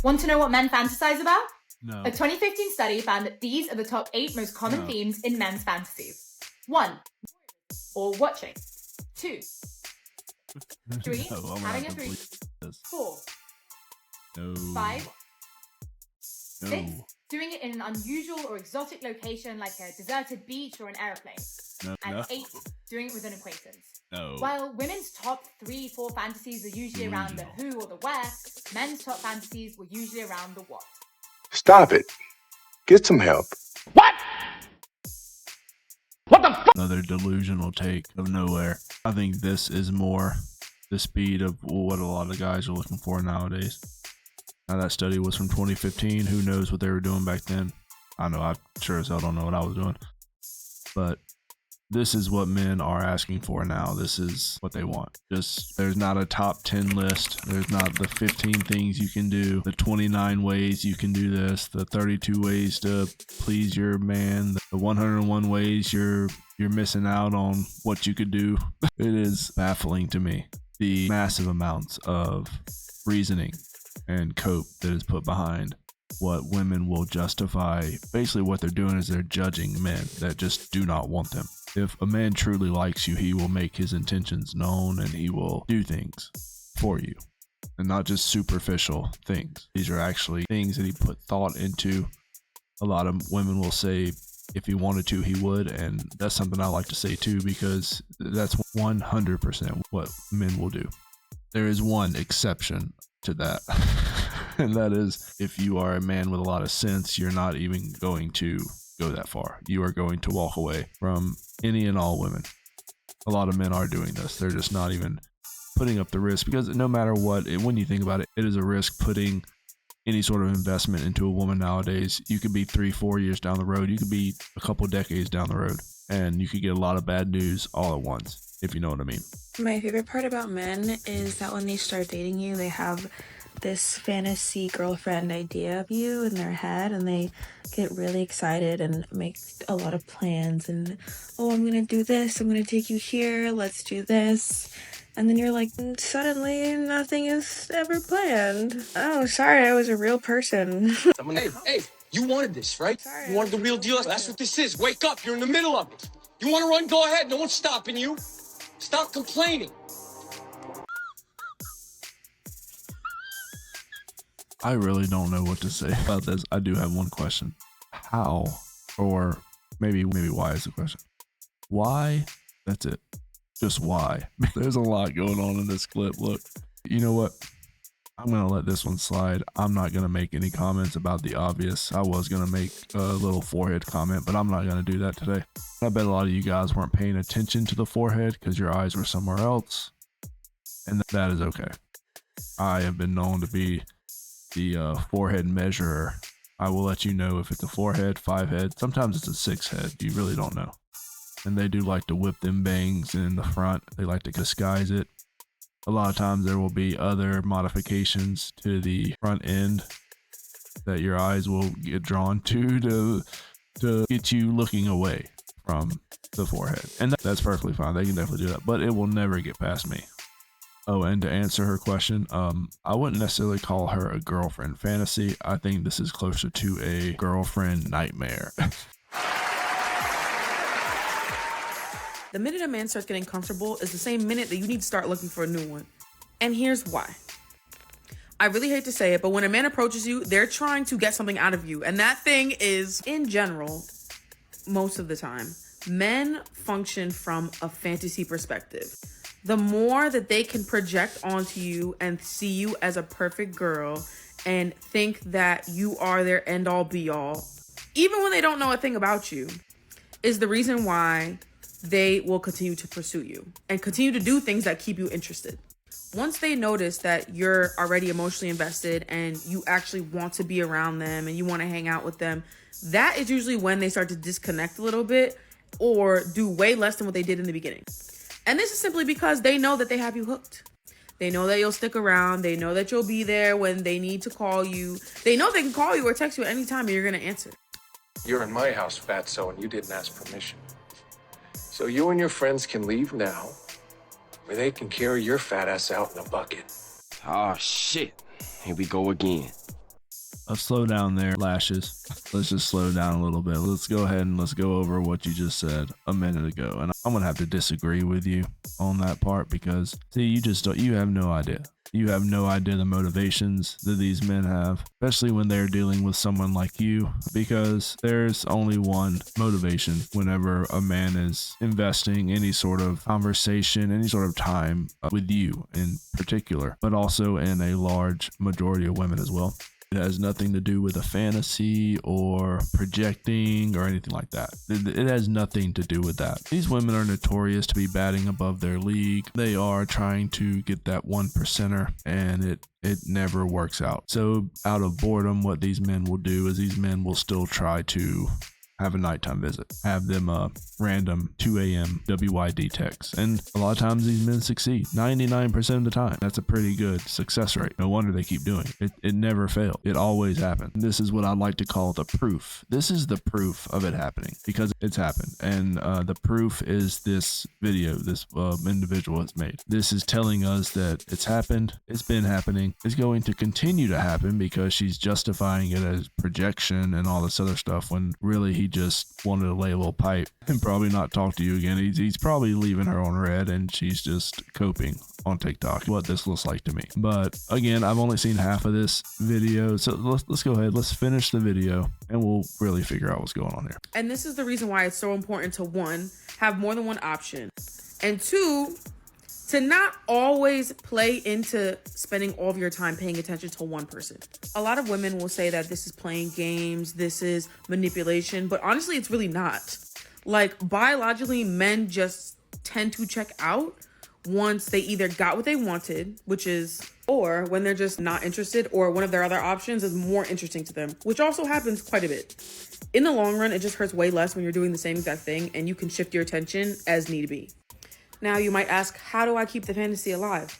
Want to know what men fantasize about? No. A 2015 study found that these are the top 8 most common themes in men's fantasies. 1. Or watching. 2. 3. No, Having a threesome. 4. No. 5. No. 6. Doing it in an unusual or exotic location like a deserted beach or an airplane. No. And No. 8. Doing it with an acquaintance. No. While women's top 3-4 fantasies are usually around the who or the where, men's top fantasies were usually around the what. Stop it. Get some help. What? What the fuck? Another delusional take of nowhere. I think this is more the speed of what a lot of guys are looking for nowadays. Now that study was from 2015. Who knows what they were doing back then? I know I sure as hell don't know what I was doing. But this is what men are asking for now. This is what they want. Just, there's not a top 10 list. There's not the 15 things you can do, the 29 ways you can do this, the 32 ways to please your man, the 101 ways you're missing out on what you could do. It is baffling to me, the massive amounts of reasoning and cope that is put behind what women will justify. Basically what they're doing is they're judging men that just do not want them. If a man truly likes you, he will make his intentions known and he will do things for you, and not just superficial things. These are actually things that he put thought into. A lot of women will say if he wanted to, he would, and that's something I like to say too, because that's 100% what men will do. There is one exception to that. And that is, if you are a man with a lot of sense, you're not even going to go that far. You are going to walk away from any and all women. A lot of men are doing this. They're just not even putting up the risk, because no matter what, when you think about it, it is a risk putting any sort of investment into a woman nowadays. You could be 3-4 years down the road. You could be a couple decades down the road, and you could get a lot of bad news all at once, if you know what I mean. My favorite part about men is that when they start dating you, they have this fantasy girlfriend idea of you in their head, and they get really excited and make a lot of plans, and oh, I'm gonna do this, I'm gonna take you here, let's do this. And then you're like, suddenly nothing is ever planned. Oh, sorry, I was a real person. Hey, you wanted this, right? Sorry, You wanted the real deal? That's what this is. Wake up, you're in the middle of it. You want to run? Go ahead. No one's stopping you. Stop complaining. I really don't know what to say about this. I do have one question. How, or maybe why is the question. Why? That's it. Just why. There's a lot going on in this clip. Look, you know what? I'm going to let this one slide. I'm not going to make any comments about the obvious. I was going to make a little forehead comment, but I'm not going to do that today. I bet a lot of you guys weren't paying attention to the forehead because your eyes were somewhere else. And that is okay. I have been known to be the forehead measurer. I will let you know if it's a 4-head, 5-head. Sometimes it's a 6-head. You really don't know. And they do like to whip them bangs in the front. They like to disguise it. A lot of times there will be other modifications to the front end that your eyes will get drawn to get you looking away from the forehead. And that's perfectly fine. They can definitely do that, but it will never get past me. Oh, and to answer her question, I wouldn't necessarily call her a girlfriend fantasy. I think this is closer to a girlfriend nightmare. The minute a man starts getting comfortable is the same minute that you need to start looking for a new one. And here's why. I really hate to say it, but when a man approaches you, they're trying to get something out of you. And that thing is, in general, most of the time, men function from a fantasy perspective. The more that they can project onto you and see you as a perfect girl and think that you are their end-all be-all, even when they don't know a thing about you, is the reason why they will continue to pursue you and continue to do things that keep you interested. Once they notice that you're already emotionally invested and you actually want to be around them and you want to hang out with them, that is usually when they start to disconnect a little bit or do way less than what they did in the beginning. And this is simply because they know that they have you hooked. They know that you'll stick around. They know that you'll be there when they need to call you. They know they can call you or text you at any time and you're going to answer. You're in my house, Fatso, and you didn't ask permission. So you and your friends can leave now, or they can carry your fat ass out in a bucket. Oh, shit. Here we go again. slow down there, Lashes. Let's just slow down a little bit. Let's go ahead and let's go over what you just said a minute ago. And I'm gonna have to disagree with you on that part because see, you have no idea. You have no idea the motivations that these men have, especially when they're dealing with someone like you, because there's only one motivation whenever a man is investing any sort of conversation, any sort of time with you in particular, but also in a large majority of women as well. It has nothing to do with a fantasy or projecting or anything like that. It has nothing to do with that. These women are notorious to be batting above their league. They are trying to get that 1%er, and it never works out. So out of boredom, what these men will do is these men will still try to have a nighttime visit, have them a random 2 a.m. WYD text. And a lot of times these men succeed 99% of the time. That's a pretty good success rate. No wonder they keep doing it. It never fails. It always happens. This is what I like to call the proof. This is the proof of it happening because it's happened. And the proof is this video this individual has made. This is telling us that it's happened. It's been happening. It's going to continue to happen because she's justifying it as projection and all this other stuff when really he just wanted to lay a little pipe and probably not talk to you again. He's probably leaving her on red and she's just coping on TikTok. What this looks like to me. But again, I've only seen half of this video. So let's go ahead. Let's finish the video and we'll really figure out what's going on here. And this is the reason why it's so important to, one, have more than one option, and two, to not always play into spending all of your time paying attention to one person. A lot of women will say that this is playing games, this is manipulation, but honestly, it's really not. Like, biologically, men just tend to check out once they either got what they wanted, which is, or when they're just not interested, or one of their other options is more interesting to them, which also happens quite a bit. In the long run, it just hurts way less when you're doing the same exact thing and you can shift your attention as need be. Now you might ask, how do I keep the fantasy alive?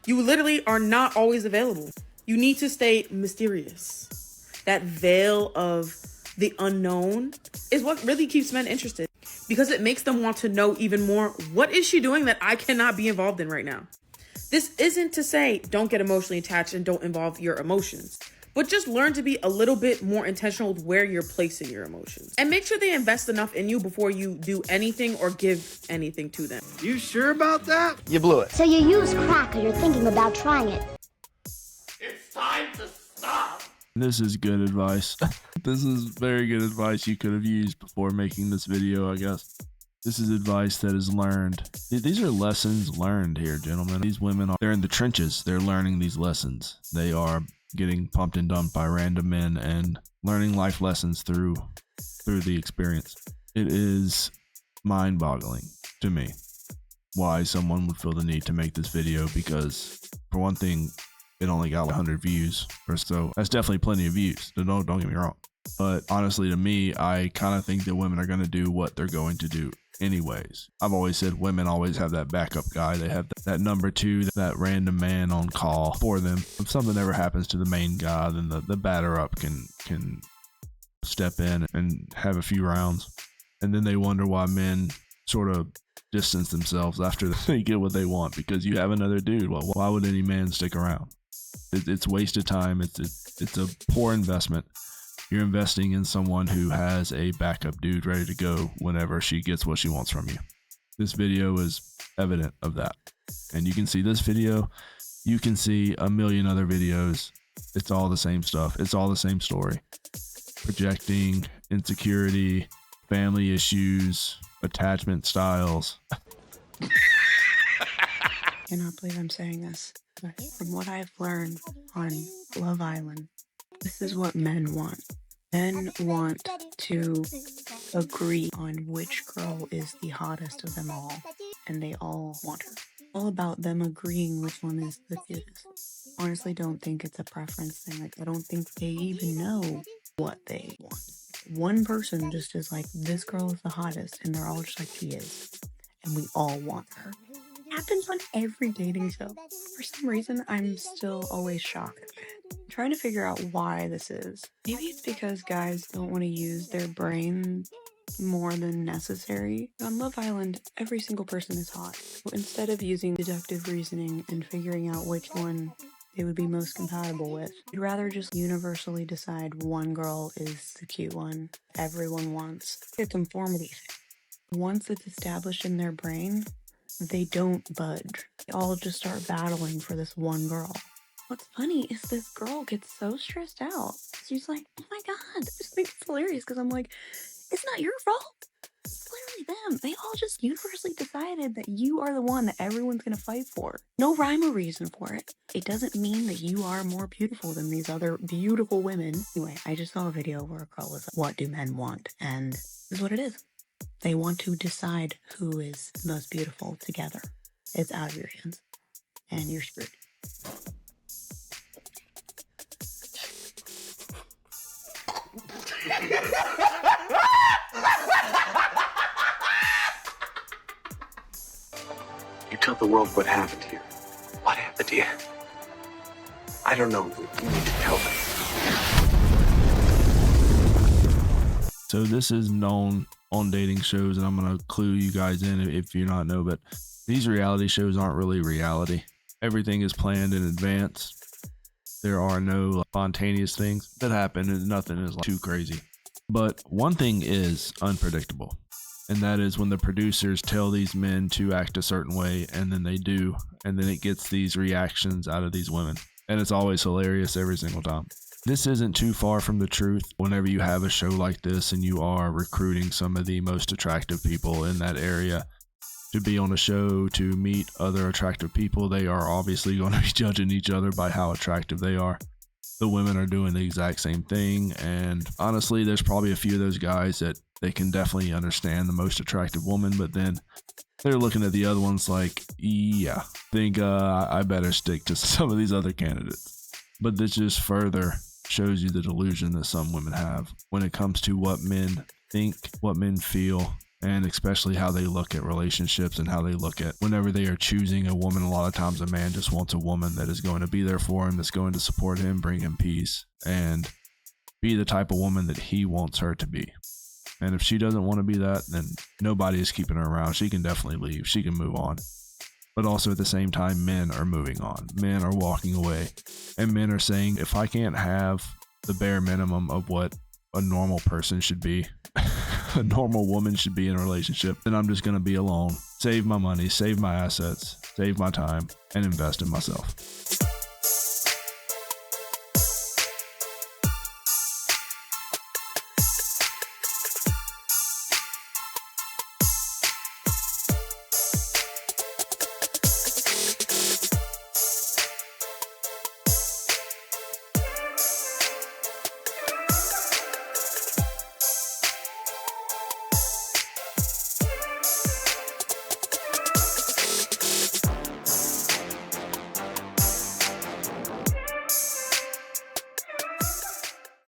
You literally are not always available. You need to stay mysterious. That veil of the unknown is what really keeps men interested because it makes them want to know even more. What is she doing that I cannot be involved in right now? This isn't to say don't get emotionally attached and don't involve your emotions, but just learn to be a little bit more intentional with where you're placing your emotions. And make sure they invest enough in you before you do anything or give anything to them. You sure about that? You blew it. So you use crack or you're thinking about trying it. It's time to stop. This is good advice. This is very good advice you could have used before making this video, I guess. This is advice that is learned. These are lessons learned here, gentlemen. These women they're in the trenches. They're learning these lessons. They are getting pumped and dumped by random men and learning life lessons through the experience. It is mind-boggling to me why someone would feel the need to make this video because, for one thing, it only got 100 views or so. That's definitely plenty of views. Don't get me wrong. But honestly, to me, I kind of think that women are going to do what they're going to do anyways. I've always said women always have that backup guy. They have that number two, that random man on call for them. If something ever happens to the main guy, then the batter up can step in and have a few rounds. And then they wonder why men sort of distance themselves after they get what they want because you have another dude. Well, why would any man stick around? It's wasted time. It's a poor investment. You're investing in someone who has a backup dude ready to go whenever she gets what she wants from you. This video is evident of that. And you can see this video. You can see a million other videos. It's all the same stuff. It's all the same story. Projecting, insecurity, family issues, attachment styles. I cannot believe I'm saying this, but from what I've learned on Love Island, this is what men want. Men want to agree on which girl is the hottest of them all, and they all want her. All about them agreeing which one is the cutest. Honestly, don't think it's a preference thing. Like, I don't think they even know what they want. One person just is like, this girl is the hottest, and they're all just like, she is. And we all want her. It happens on every dating show. For some reason, I'm still always shocked at it. I'm trying to figure out why this is. Maybe it's because guys don't want to use their brain more than necessary. On Love Island, every single person is hot. So instead of using deductive reasoning and figuring out which one they would be most compatible with. You'd rather just universally decide one girl is the cute one everyone wants. It's a conformity thing. Once it's established in their brain, they don't budge. They all just start battling for this one girl. What's funny is this girl gets so stressed out. She's like, oh my God, this makes it hilarious because I'm like, it's not your fault. It's clearly them. They all just universally decided that you are the one that everyone's going to fight for. No rhyme or reason for it. It doesn't mean that you are more beautiful than these other beautiful women. Anyway, I just saw a video where a girl was like, what do men want? And this is what it is. They want to decide who is the most beautiful together. It's out of your hands. And you're screwed. You tell the world what happened here. What happened here? I don't know. You need to tell them. So this is known on dating shows, and I'm going to clue you guys in if you not know, but these reality shows aren't really reality. Everything is planned in advance. There are no spontaneous things that happen, and nothing is too crazy. But one thing is unpredictable, and that is when the producers tell these men to act a certain way, and then they do, and then it gets these reactions out of these women. And it's always hilarious every single time. This isn't too far from the truth. Whenever you have a show like this and you are recruiting some of the most attractive people in that area to be on a show, to meet other attractive people, they are obviously going to be judging each other by how attractive they are. The women are doing the exact same thing, and honestly, there's probably a few of those guys that they can definitely understand the most attractive woman, but then they're looking at the other ones like, yeah, think I better stick to some of these other candidates. But this just further shows you the delusion that some women have when it comes to what men think, what men feel, and especially how they look at relationships and how they look at whenever they are choosing a woman. A lot of times a man just wants a woman that is going to be there for him, that's going to support him, bring him peace, and be the type of woman that he wants her to be. And if she doesn't want to be that, then nobody is keeping her around. She can definitely leave. She can move on. But also at the same time, men are moving on. Men are walking away. And men are saying, if I can't have the bare minimum of what a normal person should be, a normal woman should be in a relationship, then I'm just going to be alone, save my money, save my assets, save my time, and invest in myself.